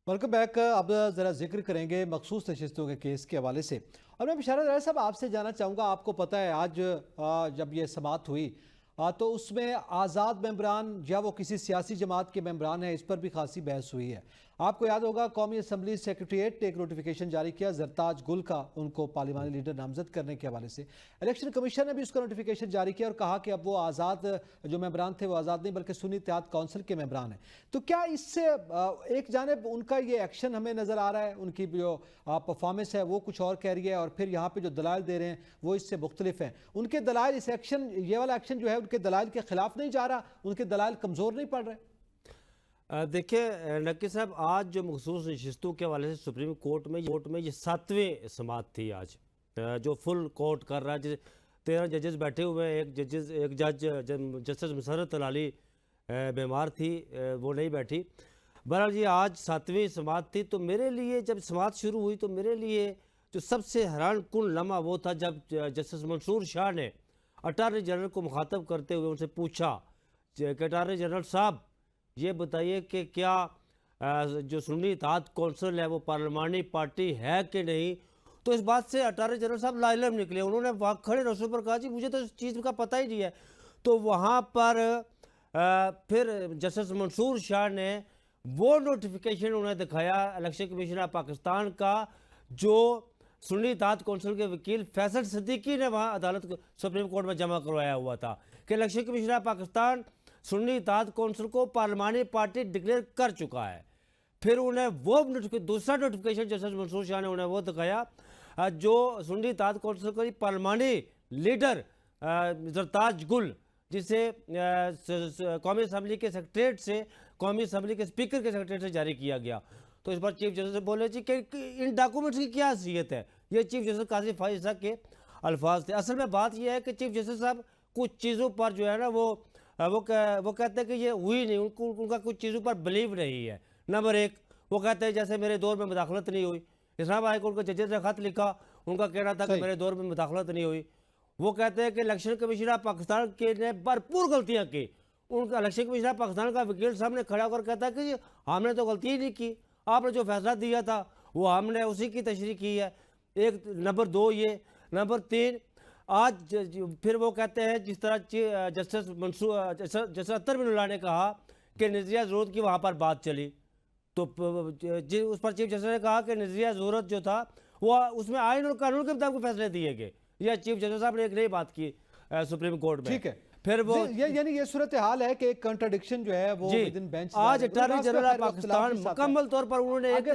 Welcome back. अब ज़रा जिक्र करेंगे मखसूस नशिस्तों के केस के हवाले से। और मैं बिशारत राय साहब आपसे जानना चाहूँगा, आपको पता है आज जब ये समाअत हुई तो उसमें आज़ाद मेंबरान या वो किसी सियासी जमात के मेंबरान हैं, इस पर भी खासी बहस हुई है। आपको याद होगा कौमी असम्बली सेक्रेटरीट ने एक नोटिफिकेशन जारी किया जरताज गुल का, उनको पार्लिमानी लीडर नामजद करने के हवाले से। इलेक्शन कमीशन ने भी उसका नोटिफिकेशन जारी किया और कहा कि अब वो आज़ाद जो मेंबरान थे वो आज़ाद नहीं बल्कि सुन्नी इत्तेहाद काउंसिल के मेंबरान हैं। तो क्या इससे एक जानिब उनका ये एक्शन हमें नज़र आ रहा है, उनकी जो परफॉर्मेंस है वो कुछ और कह रही है, और फिर यहाँ पे जो दलाइल दे रहे हैं वो इससे मुख्तलिफ हैं। उनके दलाइल, इस एक्शन, ये वाला एक्शन जो है उनके दलाइल के खिलाफ नहीं जा रहा, उनके दलाइल कमज़ोर नहीं पड़ रहे? देखिए नक्की साहब, आज जो मखसूस नशिस्तों के हवाले से सुप्रीम कोर्ट में ये 7वीं समाअत थी आज, जो फुल कोर्ट कर रहा है, जिस 13 जजेस बैठे हुए हैं। एक जज जस्टिस मुसर्रत अली बीमार थी, वो नहीं बैठी। बहरहाल ये आज 7वीं समाअत थी। तो मेरे लिए जब समाअत शुरू हुई तो मेरे लिए जो सबसे हैरान कुन लम्हा वो था जब जस्टिस मंसूर शाह ने अटारनी जनरल को मुखातब करते हुए उनसे पूछा कि अटारनी जनरल साहब ये बताइए कि क्या जो सुन्नी इत्तेहाद कौंसिल है वो पार्लिमानी पार्टी है कि नहीं। तो इस बात से अटारनी जनरल साहब लाइलम निकले। उन्होंने वहाँ खड़े रसों पर कहा जी मुझे तो इस चीज़ का पता ही नहीं है। तो वहाँ पर फिर जस्टिस मंसूर शाह ने वो नोटिफिकेशन उन्हें दिखाया इलेक्शन कमीशन ऑफ पाकिस्तान का, जो सुन्नी इत्तेहाद कौंसिल के वकील फैसल सिद्दीकी ने वहाँ अदालत को सुप्रीम कोर्ट में जमा करवाया हुआ था कि election commission of Pakistan Sunni Ittehad council को पार्लिमानी पार्टी डिक्लेयर कर चुका है। फिर उन्हें वो दूसरा नोटिफिकेशन जस्टिस मंसूर शाह ने उन्हें वो दिखाया जो सुन्नी इत्तेहाद कौंसिल का पार्लिमानी लीडर जरताज गुल, जिसे कौमी असम्बली के सेक्रेटरीट से, कौमी असम्बली के स्पीकर के सेक्रेटरीट से जारी किया गया। तो इस पर चीफ जस्टिस बोले जी कि इन डॉक्यूमेंट्स की क्या हैसियत है। ये चीफ जस्टिस काजी फाइज साहब के अल्फाज थे। असल में बात यह है कि चीफ जस्टिस साहब कुछ चीज़ों पर जो है ना वो कहते हैं कि ये हुई नहीं, उनका कुछ चीज़ों पर बिलीव नहीं है। नंबर एक, वो कहते हैं जैसे मेरे दौर में मुदाखलत नहीं हुई। इस्लामाबाद हाई कोर्ट के जजेस ने खत लिखा, उनका कहना था कि मेरे दौर में मुदाखलत नहीं हुई। वो कहते हैं कि इलेक्शन कमीशन ऑफ पाकिस्तान के ने भरपूर गलतियां की। उनका इलेक्शन कमीशन ऑफ पाकिस्तान का वकील सामने खड़ा होकर कहता है कि हमने तो गलती ही नहीं की, आपने जो फैसला दिया था वो हमने उसी की तशरीह की है। एक नंबर दो ये। नंबर तीन, आज फिर वो कहते हैं जिस तरह जस्टिस अत्तर बिनुल्लाह ने कहा कि नजरिया ज़रूरत की वहाँ पर बात चली, तो उस पर चीफ जस्टिस ने कहा कि नजरिया ज़रूरत जो था वो उसमें आइन और कानून के मुताबिक फैसले दिए गए। यह चीफ जस्टिस साहब ने एक नई बात की सुप्रीम कोर्ट में। ठीक है। फिर वो यानी ये सूरत हाल है कि एक कंट्राडिक्शन जो है वो विदिन बेंच। आज अटॉर्नी जनरल ऑफ पाकिस्तान मुकम्मल तौर पर उन्होंने एक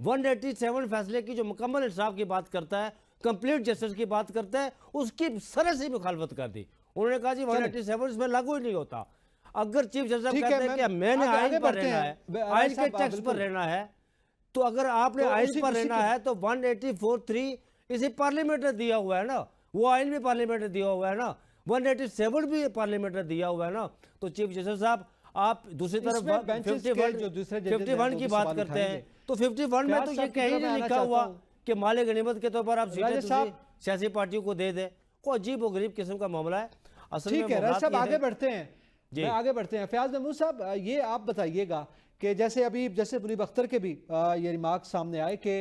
187 फैसले की जो मुकम्मल इंसाफ की बात करता है, कंप्लीट जस्टिस की बात करता है, उसकी सरासर मुखालफत कर दी। उन्होंने कहा जी 187 इसमें लागू ही नहीं होता। अगर चीफ जस्टिस कहते हैं कि मैंने आइन पर रहना है, आइन के टेक्स्ट पर रहना है, तो अगर आपने आइन पर रहना है तो 184(3) इसे पार्लियामेंट ने दिया हुआ है ना, वो आइन भी पार्लियामेंट ने दिया हुआ है ना, 187 भी पार्लियामेंट ने दिया हुआ है ना। तो चीफ जस्टिस साहब आप दूसरी तरफ 51 की बात करते हैं, तो 51 में तो ये कहीं नहीं लिखा हुआ कि माले गनीमत के तौर पर आप सीटें सियासी पार्टियों को दे दे। को अजीब और गरीब किस्म का मामला है। असल में आगे बढ़ते हैं, आगे बढ़ते हैं। फयाज महमूद साहब, ये आप बताइएगा कि जैसे अभी जैसे मुनीब अख्तर के भी ये रिमार्क सामने आए कि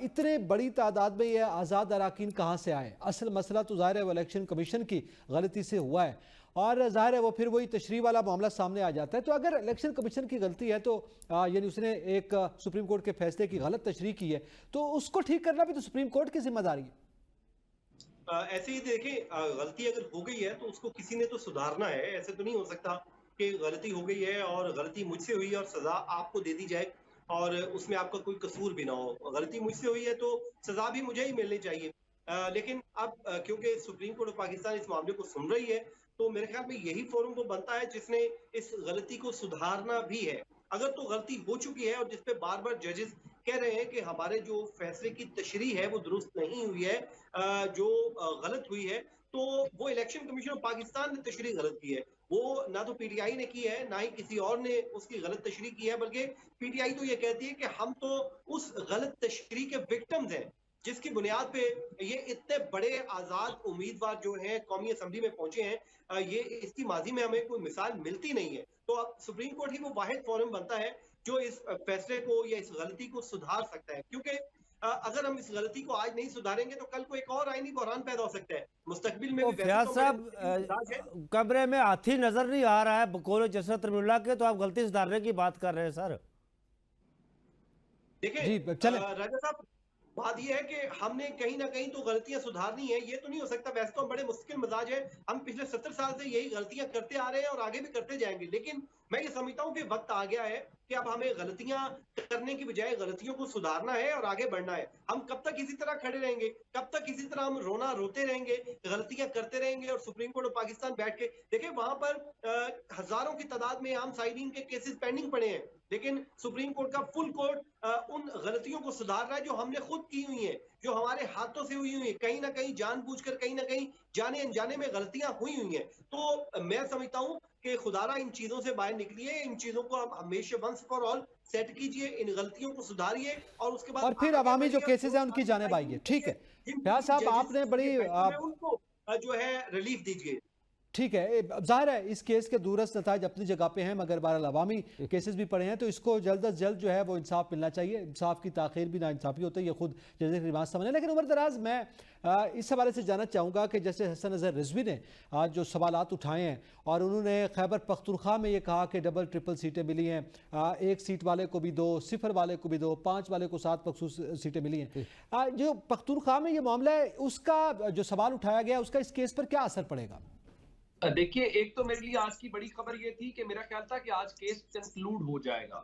इतने बड़ी तादाद में ये आज़ाद अराकीन कहाँ से आए। असल मसला तो ज़ाहिर है वो इलेक्शन कमीशन की गलती से हुआ है, और ज़ाहिर है वो फिर वही तशरीह वाला मामला सामने आ जाता है। तो अगर इलेक्शन कमीशन की गलती है तो यानी उसने एक सुप्रीम कोर्ट के फैसले की गलत तशरीह की है, तो उसको ठीक करना भी तो सुप्रीम कोर्ट की जिम्मेदारी है। ऐसे ही देखें, गलती अगर हो गई है तो उसको किसी ने तो सुधारना है। ऐसे तो नहीं हो सकता कि गलती हो गई है और गलती मुझसे हुई है और सजा आपको दे दी जाए और उसमें आपका कोई कसूर भी ना हो। गलती मुझसे हुई है तो सजा भी मुझे ही मिलनी चाहिए। लेकिन अब क्योंकि सुप्रीम कोर्ट ऑफ पाकिस्तान इस मामले को सुन रही है, तो मेरे ख्याल में यही फोरम वो बनता है जिसने इस गलती को सुधारना भी है। अगर तो गलती हो चुकी है और जिसपे बार बार जजेस कह रहे हैं कि हमारे जो फैसले की तशरीह है वो दुरुस्त नहीं हुई है, जो गलत हुई है, तो वो इलेक्शन कमीशन ऑफ पाकिस्तान ने तशरीह गलत की है। वो ना तो पीटीआई ने की है, ना ही किसी और ने उसकी गलत तशरीह की है, बल्कि पीटीआई तो ये कहती है कि हम तो उस गलत तशरीह के विक्टिम्स हैं, जिसकी बुनियाद पे ये इतने बड़े आजाद उम्मीदवार जो हैं कौमी असम्बली में पहुंचे हैं। ये इसकी माजी में हमें कोई मिसाल मिलती नहीं है। तो अब सुप्रीम कोर्ट ही वो वाहिद फोरम बनता है जो इस फैसले को या इस गलती को सुधार सकता है, क्योंकि अगर हम इस गलती को आज नहीं सुधारेंगे तो कल को एक और आईनी बहरान पैदा हो सकता है मुस्तकबिल में तो भी। वैसे फयाज तो साहब, बड़े मिजाज है। कमरे में हाथी नजर नहीं आ रहा है बकौल जसरत रमीउल्लाह के, तो आप गलती सुधारने की बात कर रहे हैं सर। देखिए जी चले। राजा साहब, बात यह है कि हमने कहीं ना कहीं तो गलतियां सुधारनी है, ये तो नहीं हो सकता। वैसे तो हम बड़े मुश्किल मिजाज है, हम पिछले 70 साल से यही गलतियां करते आ रहे हैं और आगे भी करते जाएंगे, लेकिन मैं ये समझता हूं कि वक्त आ गया है कि अब हमें गलतियां करने की बजाय गलतियों को सुधारना है और आगे बढ़ना है। हम कब तक इसी तरह खड़े रहेंगे, कब तक इसी तरह हम रोते रहेंगे, गलतियां करते रहेंगे और सुप्रीम कोर्ट ऑफ पाकिस्तान बैठ के देखिए वहां पर हजारों की तादाद में आम साइडीन के केसेस पेंडिंग पड़े हैं, लेकिन सुप्रीम कोर्ट का फुल कोर्ट उन गलतियों को सुधार रहा है जो हमने खुद की हुई है, जो हमारे हाथों से हुई है, कहीं ना कहीं जानबूझकर, कहीं ना कहीं जाने अनजाने में गलतियां हुई हुई हैं। तो मैं समझता हूं कि खुदारा इन चीजों से बाहर निकलिए, इन चीजों को आप हमेशा वंस फॉर ऑल सेट कीजिए, इन गलतियों को सुधारिए और उसके बाद और फिर आगे अवामी जो बढ़िए। केसेस हैं उनकी जानिब आइए। ठीक है फयाज साहब, आपने बड़ी उनको जो है रिलीफ दीजिए। ठीक है, जाहिर है इस केस के दूरस्थ नताज अपनी जगह पे हैं, मगर बहरहाल अवामी केसेस भी पड़े हैं, तो इसको जल्द अज जल्द जो है वो इंसाफ मिलना चाहिए। इंसाफ की ताखीर भी नाइंसाफी होती है, ये खुद जज रिमाज समझ। लेकिन उमर दराज, मैं इस हवाले से जानना चाहूँगा कि जैसे हसन अजहर रिजवी ने आज जो सवालात उठाए हैं और उन्होंने खैबर पख्तूनख्वा में ये कहा कि डबल ट्रिपल सीटें मिली हैं, 1 सीट वाले को भी 2, 0 वाले को भी 2, 5 वाले को 7 मखसूस सीटें मिली हैं। जो पख्तूनख्वा में ये मामला है उसका जो सवाल उठाया गया, उसका इस केस पर क्या असर पड़ेगा? देखिए, एक तो मेरे लिए आज की बड़ी खबर ये थी कि मेरा ख्याल था कि आज केस कंक्लूड हो जाएगा।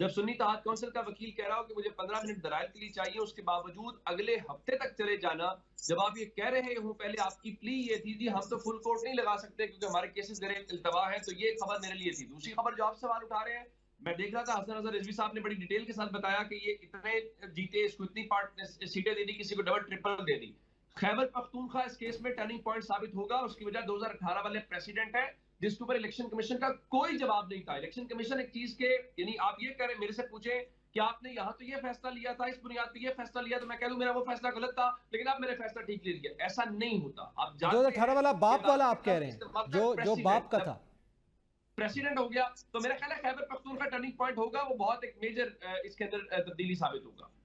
जब सुन्नी इत्तेहाद काउंसिल का वकील कह रहा हो कि मुझे 15 मिनट दलाइल के लिए चाहिए, उसके बावजूद अगले हफ्ते तक चले जाना, जब आप ये कह रहे हो, पहले आपकी प्ली ये थी जी हम तो फुल कोर्ट नहीं लगा सकते क्योंकि हमारे केसेस ज़ेरे इल्तवा है, तो ये खबर मेरे लिए थी। दूसरी खबर जो आप सवाल उठा रहे हैं, मैं देख रहा था हसन अजहर रिजवी साहब ने बड़ी डिटेल के साथ बताया कि ये इतने जीते, इसको इतनी सीटें दे दी, किसी को डबल ट्रिपल दे दी। खैबर पख्तूनख्वा इस केस में टर्निंग पॉइंट साबित होगा। उसकी वजह 2018 वाले प्रेसिडेंट है जिसके ऊपर इलेक्शन कमीशन का कोई जवाब नहीं था। इलेक्शन कमीशन एक चीज के, यानी आप ये कह रहे मेरे से पूछे कि आपने यहाँ तो ये फैसला लिया था, इस बुनियाद पे ये फैसला लिया, तो मैं कह दूं मेरा वो फैसला गलत था लेकिन आप मेरे फैसला ठीक ले लिया। ऐसा नहीं होता। आप 2018 वाला बाप वाला आप कह रहे हैं, जो बाप का था, प्रेसिडेंट हो गया, तो मेरा ख्याल है खैबर पख्तूनख्वा टर्निंग पॉइंट होगा, वो बहुत एक मेजर इसके अंदर तब्दीली साबित होगा।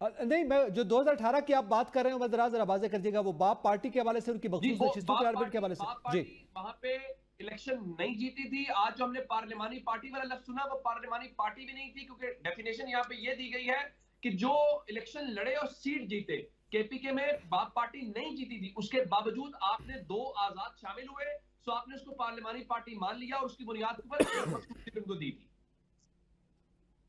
नहीं, मैं जो 2018 की आप बात कर रहे हैं जरा वाज़ेह कर दीजिएगा, वो बाप पार्टी के हवाले से, उनकी मखसूस नशिस्तों के आर्बिट के हवाले से। जी, वहां पे इलेक्शन नहीं जीती थी। आज जो हमने पार्लिमानी पार्टी वाला लफ्ज सुना, वो पार्लिमानी पार्टी भी नहीं थी, क्योंकि डेफिनेशन यहाँ पे ये दी गई है कि जो इलेक्शन लड़े और सीट जीते, केपीके में बाप पार्टी नहीं जीती थी, उसके बावजूद आपने 2 आजाद शामिल हुए, सो आपने उसको पार्लिमानी पार्टी मान लिया और उसकी बुनियाद पर उनको दी थी।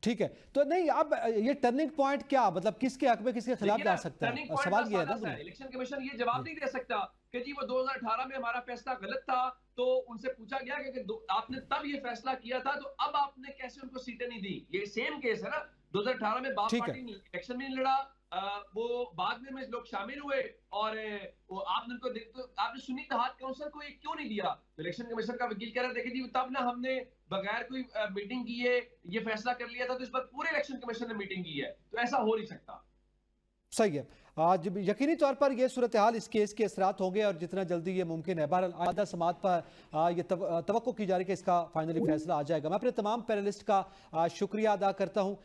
ठीक है, तो नहीं अब ये टर्निंग पॉइंट क्या, मतलब किसके हक में किसके खिलाफ जा सकता है? सवाल ये है ना, इलेक्शन कमीशन ये जवाब नहीं दे सकता कि जी वो 2018 में हमारा फैसला गलत था, तो उनसे पूछा गया कि आपने तब ये फैसला किया था, तो अब आपने कैसे उनको सीटें नहीं दी? ये सेम केस है ना, 2018 में बाप पार्टी इलेक्शन में नहीं लड़ा, वो बाद में लोग शामिल हुए और वो आपने उनको तो आपने सुन्नी इत्तेहाद काउंसिल को ये क्यों नहीं दिया? तो इलेक्शन कमीशन का वकील कह रहा है देखिए जी तब ना हमने बगैर कोई मीटिंग की है ये फैसला कर लिया था, तो इस पर पूरे इलेक्शन कमीशन ने मीटिंग की है, तो ऐसा हो नहीं सकता। सही है। आज यकीनी तौर पर यह सूरत हाल, इस केस के असरात होंगे और जितना जल्दी ये मुमकिन है। बहरहाल आधा समात पर ये तवक्को की जा रही है कि इसका फाइनली फैसला आ जाएगा। मैं अपने तमाम पैनलिस्ट का शुक्रिया अदा करता हूँ।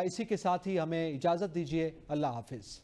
इसी के साथ ही हमें इजाज़त दीजिए। अल्लाह हाफिज़।